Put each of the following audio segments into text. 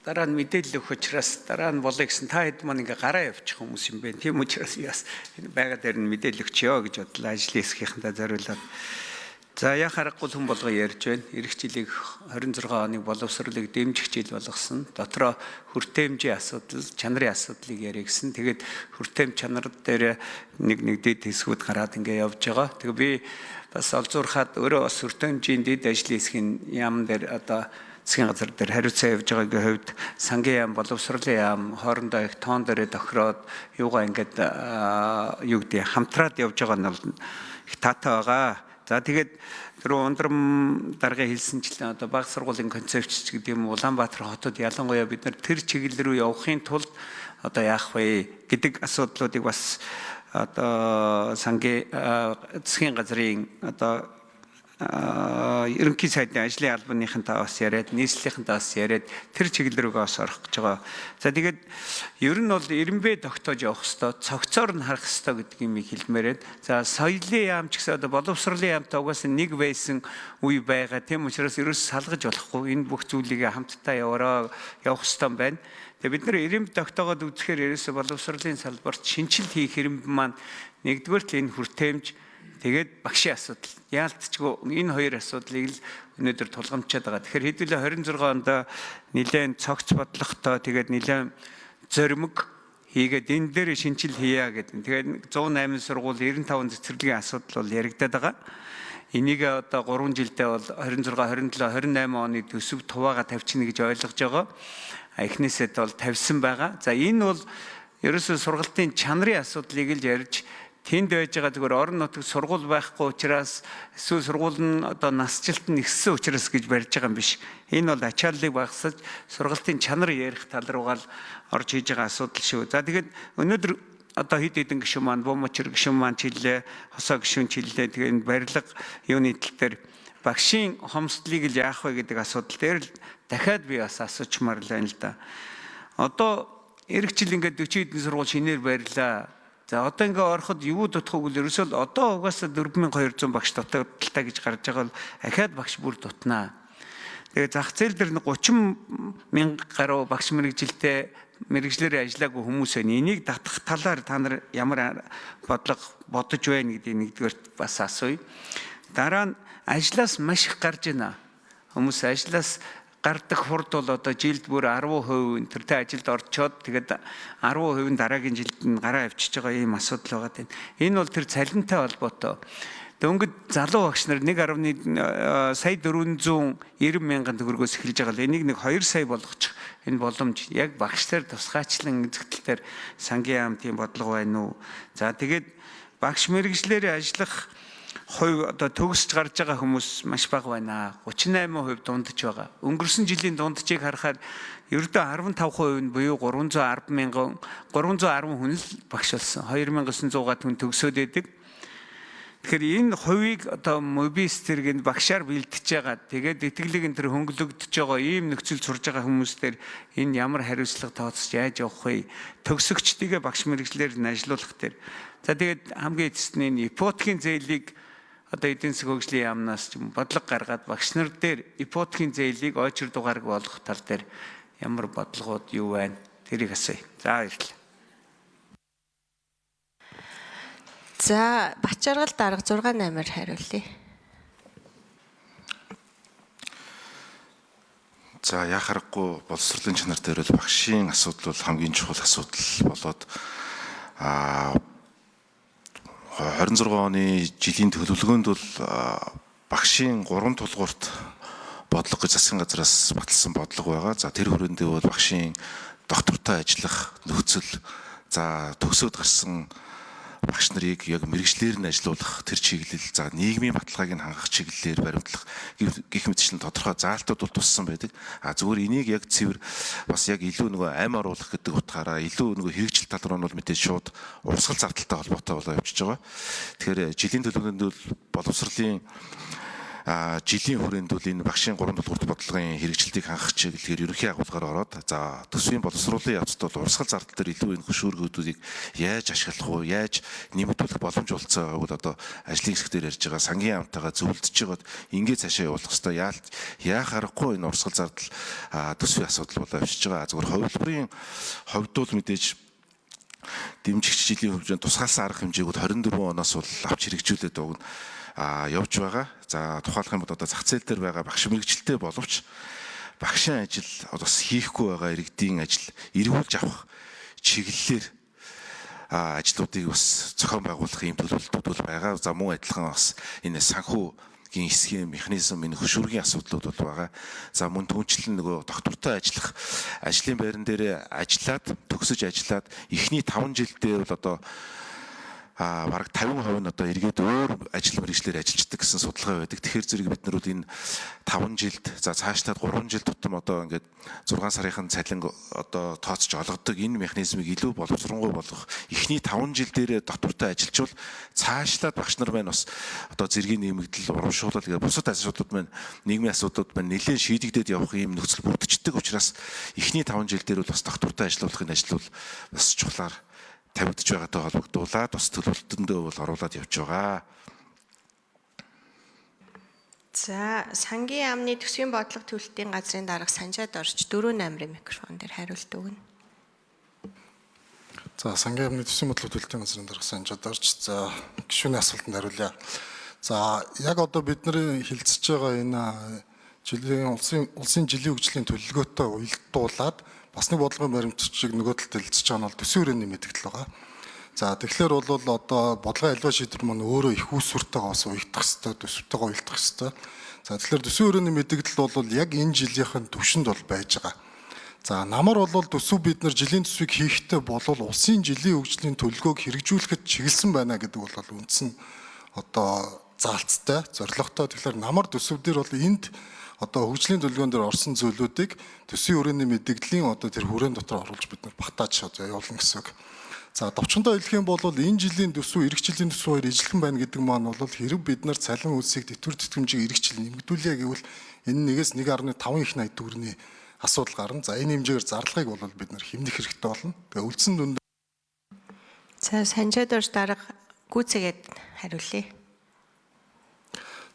дараа нь мэдээлэл өгөх учраас дараа нь болъё гэсэн та хэд маань ингээ гараа явчих хүмүүс юм бэ. Тийм учраас яс энэ байга дээр нь мэдээлэл өгчё гэж бодлоо ажлын хэсгийнхэнтэй зориулаад. За яа харахгүй хүн болго ярьж байна. Ирэх жилийг 26 оныг боловсролыг дэмжих жил болгосон. Дотроо хүртээмжийн асуудал, чанарын асуудлыг яриа гэсэн. Тэгээд хүртээмж чанар дээр нэг дэд хэсгүүд гараад ингээ явж байгаа. Тэгээ би бас олзуурхаад өөрөө бас хүртээмжийн дэд ажлын хэсгийн яам дээр одоо засгийн газар дээр хариуцаа явж байгаагийн хувьд сангийн яам, боловсролын яам хоорондоо их тоон дээрээ тохироод юугаа ингээд юу гэдэг хамтраад явж байгаа нь бол их таатай байгаа. За тэгээд түрүү ундрам дарга хэлсэнчлэн одоо баг сургуулийн концепч гэдэг юм Улаанбаатар хотод ялангуяа бид нар тэр чиглэл рүү явахын тулд одоо яах вэ гэдэг асуудлуудыг бас одоо сангийн засгийн газрын одоо ерөнхий сайдын ажлын албаныхантаа бас яриад, нийслэлийнхантаа бас яриад тэр чиглэл рүүгээ бас орох гэж байгаа. За тэгээд ер нь бол Ирэмбэ тогтоож явах хэвээр, цогцоор нь харах хэвээр гэдэг юм хэлмээр байна. За соёлын яам ч гэсэн одоо боловсролын яамтай угаасаа нэг байсан үе байгаа. Тийм учраас ерөөс салгаж болохгүй. Энэ бүх зүйлийг хамтдаа явах хэвээр байна. Тэгээ бид нар Ирэмбэ тогтоогоод үзэхээр ерөөсөө боловсролын салбарт шинжил хийх хэрэм маань нэгдүгээрт энэ хүртээмж тэгээд багшийн асуудал. Яалтчгүй энэ хоёр асуудлыг л өнөөдөр тулгамдчаад байгаа. Тэгэхээр хэдүүлээ 26 онд нэлээд цогц бодлоготой тэгээд нэлээд зоримог хийгээд энэ дээр шинжил хийя гэдэг. Тэгээд 108 сургууль 95 цэцэрлэгийн асуудал бол яригдаад байгаа. Энийг одоо 3 жилдээ бол 26, 27, 28 оны төсөв туваага тавьчихна гэж ойлгож байгаа. Эхнээсээ бол тавьсан байгаа. За энэ бол ерөөсөө сургалтын чанарын асуудлыг л ярьж тэнд байж байгаа зүгээр орон нутагт сургууль байхгүй учраас эсвэл сургууль нь одоо насжилт нь ихссэн учраас гэж барьж байгаа юм биш. Энэ бол ачааллыг багасгаж сургалтын чанар ярих тал руугаа л орж хийж байгаа асуудал шүү. За тэгээд өнөөдөр одоо хэд хэдэн гишүүн маань, Бомочир гишүүн маань чиллээ, Хосоо гишүүн чиллээ. Тэгээд энэ барилга юуны тал дээр багшийн хомсдлыг л яах вэ гэдэг асуудал дээр л дахиад би бас асуучмаар л байна л да. Одоо эх жил ингээд 40 хэдэн сургууль шинээр барьлаа. За одоо ингээ ороход юу дутах вэ гэвэл ерөөсөө одоо угаасаа 4200 багш дутагдaltaа гэж гарч байгаа бол ахаад багш бүр дутнаа. Тэгээ зах зээл дээр 30 мянга гаруй багш мэрэгжлэр ажиллаагүй хүмүүс байна. Энийг татах талаар та нар ямар бодлого бодож байна гэдгийг нэгдүгээр бас асууя. Дараа нь ажлаас маш их гарч байна. Хүмүүс ажлаас гардаг хурд бол одоо жилд бүр 10% тэртэй ажилд орчоод тэгээд 10% дараагийн жилд нь гараа авчиж байгаа ийм асуудал байгаа тийм. Энэ бол тэр цалинтай холбоотой. Дөнгөж залуу багш нар 1.490 мянган төгрөгөөс эхэлж байгаа л энийг 2 сая болгочих энэ боломж яг багштай тусгаачлан эзэгтэлээр сангийн яам тийм бодлого байна уу? За тэгээд багш мэрэгжлэр ажиллах хувь одоо төгсөж гарч байгаа хүмүүс маш бага байна. 38% дундаж байгаа. Өнгөрсөн жилийн дунджийг харахаар ердөө 15% нь буюу 310 хүн л багш болсон. 2900 хүн төгсөөд байдаг. Тэгэхээр энэ хувийг одоо мобис зэрэг багшаар бэлдэж байгаа. Тэгээд итгэлийг энэ төр хөнгөлөгдөж байгаа ийм нөхцөл сурж байгаа хүмүүстээр энэ ямар хариуцлага тооцож яаж явах вэ? Төгсөгчдийгээ багш мэрэгчлэр нь ажилуулах дээр. За тэгээд хамгийн эцэст нь ипотекийн зээлийг одоо эдийн засгийн хөгжлийн яамнаас ч бодлого гаргаад багш нар дээр ипотекийн зээлийг ойчир дугаарг болгох тал дээр ямар бодлогууд юу байна? Тэрийг асууя. За баярлалаа. За Бачаргал дарга 6-8-аар хариулъя. За яа харахгүй боловсролын чанар дээр л багшийн асуудал бол хамгийн чухал асуудал болоод 26 оны жилийн төлөвлөгөөнд бол багшийн 3 тулгуурт бодлого гэж засгийн газраас баталсан бодлого байгаа. За тэр хүрээндээ бол багшийн доктортой ажиллах нөхцөл, за төгсөөд гарсан багш нарыг яг мэрэгчлэр нь ажилуулах тэр чиглэл, за нийгмийн баталгааг нь хангах чиглэлээр баримтлах гэх мэтчлэн тодорхой заалтууд бол туссан байдаг. Зүгээр энийг яг цэвэр бас яг илүү нөгөө амь оруулах гэдэг утгаараа илүү нөгөө хэрэгжил тал руу нь бол мэдээж шууд урсгал зардалтай холбоотой болоо явчихж байгаа. Тэгэхээр жилийн төлөвлөгөөнд бол боловсролын жилийн хүрээнд бол энэ багшийн 3 дугаар бодлогын хэрэгжилтийг хангах чиглэлээр ерөнхий агуулгаар ороод за төсвийн боловсруулалтын явцад бол урсгал зардал дээр илүү энэ хөшүүргүүдийг яаж ашиглах уу, яаж нэмэгдүүлэх боломж олцоо гэвэл одоо ажлын хэсэг дээр ярьж байгаа сангийн яамтайгаа зөвлөдөж байгаад ингээд цаашаа явуулах хэрэгтэй. Яах аргагүй энэ урсгал зардал төсвийн асуудал болоо явчихж байгаа. Зөвхөн хувилбарын хувьд бол мэдээж дэмжигч жилийн хэмжээнд тусгаалсан арга хэмжээгүүд 24 оноос бол авч хэрэгжүүлээд өгнө. Явж байгаа. За тухайлах юм бол одоо зах зээл дээр байгаа багш мэрэгчлээ боловч багшийн ажил бас хийхгүй байгаа иргэдийн ажил эргүүлж авах чиглэлээр ажлуудыг бас зохион байгуулах юм төлөвлөлтүүд бол байгаа. За мөн адилхан бас энэ санхүүгийн хэсгийн механизм энэ хөшүүргийн асуудлууд бол байгаа. За мөн түнчлэн нөгөө доктортой ажиллах ажлын байран дээр ажиллаад төгсөж ажиллаад эхний 5 жилдээ бол одоо бараг 50% нь одоо эргээд өөр ажил мэргэжлэр ажилладаг гэсэн судалгаа байдаг. Тэгэхээр зэрэг бид нар энэ 5 жилд за цаашлаад 3 жил тутам одоо ингээд 6 сарын цалин одоо тооцож олгодог энэ механизмыг илүү боловсронгуй болгох эхний 5 жил дээр доктортой ажиллажвал цаашлаад багш нар маань бас одоо зэргийн нэмэгдэл, урамшуулал гэх бусад асуудлууд маань нийгмийн асуудлууд маань нэлээд шийдэгдээд явах юм нөхцөл бүрдчихдэг учраас эхний 5 жил дээр бол бас доктортой ажиллуулахын ажил бол бас чухлаар тавигдж байгаатай холбогдуулаад бас төлөвлөлтөндөө бол оруулаад явж байгаа. За сангийн яамны төсвийн бодлого төлөлтийн газрын дарга Санжаад орж 4-8-ын микрофон дээр хариулт өгнө. За сангийн яамны төсвийн бодлого төлөлтийн газрын дарга Санжаад орж за гишүүний асуултанд хариулъя. За яг одоо бидний хилцэж байгаа энэ жилийн улсын жилийн хөгжлийн төлөвлөгөөтэй уялдуулаад бас нэг бодлогын баримтчиг нөгөө талд хэлцэж байгаа нь бол төсвийн хүрээний мэдээлэл байгаа. За тэгэхээр бол одоо бодлогын альва шийдвэр маань өөрөө их үүсвэртэйгээ бас уягдах хэвээр, төсвтэйгээ уялдах хэвээр. За тэгэхээр төсвийн хүрээний мэдээлэл бол яг энэ жилийнхэн төвшөнд бол байж байгаа. За намар бол төсөв бид нар жилийн төсвийг хийхдээ бол улсын жилийн хөгжлийн төлөвлөгөөг хэрэгжүүлэхэд чиглэсэн байна гэдэг бол үндсэн одоо заалцтай, зорилготой. Тэгэхээр намар төсөв дээр бол энд одоо хөгжлийн төлөвлөгөөн дээр орсон зүйлүүдийг төсвийн хүрээний мэдээллийн одоо тэр хүрээнд дотор оруулж бид нар багтааж явуулна гэсэн үг. За товчондоо хэлэх юм бол энэ жилийн төсөв, эх жилийн төсөв хоёр ижилхэн байна гэдэг маань бол хэрэг бид нар цалин үйлсийг тэтгэвэр тэтгэмжийг эх жил нэмэгдүүлээ гэвэл энэ 1-ээс 1.5 их 80 төгрөгийн асуудал гарна. За энэ хэмжээгээр зарлахыг бол бид нар хэмнэх хэрэгтэй болно. Тэгээ үлдсэн дүнд. За Санжаад орж дарга гүйцээгээд хариулъя.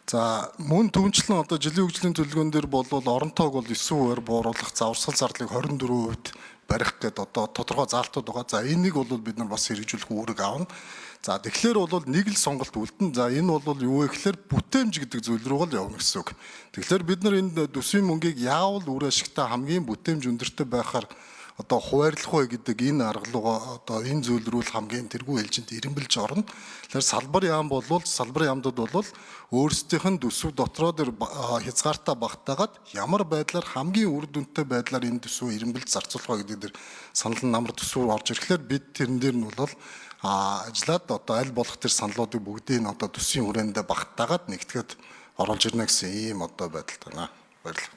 За мөн түнчлэн одоо жилийн хөгжлийн төлөвлөгөөн дээр бол оронтойг бол 9%-аар бууруулах, за урсгал зардлыг 24% барих гэдэг одоо тодорхой заалтууд байгаа. За энийг бол бид нар бас хэрэгжүүлэх үүрэг авна. За тэгэхээр бол нэг л сонголт үлдэн. За энэ бол юу вэ гэхээр бүтээмж гэдэг зүйл рүү л явна гэсэн үг. Тэгэхээр бид нар энэ төсвийн мөнгийг яавал үр ашигтай хамгийн бүтээмж өндөртэй байхаар одоо хуваарлах вэ гэдэг энэ аргалууга одоо энэ зүйл рүү л хамгийн тэргүй ээлжинд ирэмбэлж орно. Тэгэхээр салбар яам болвол салбар яамдууд бол өөрсдийнх нь төсөв дотроо дээр хязгаартаа багтаагаад ямар байдлаар хамгийн үр дүнтэй байдлаар энэ төсвөө ирэмбэлж зарцуулах вэ гэдэг дээр санал намар төсвөө орж ирэхлээр бид тэрэн дээр нь бол ажиллаад одоо аль болох тэр саналуудыг бүгдийг нь одоо төсвийн хүрээндээ багтаагаад нэгтгэхэд оруулж ирнэ гэсэн ийм одоо байдал байна. Баярлалаа.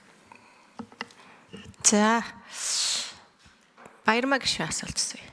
За Баярмаа гишүүн асуулт асууя.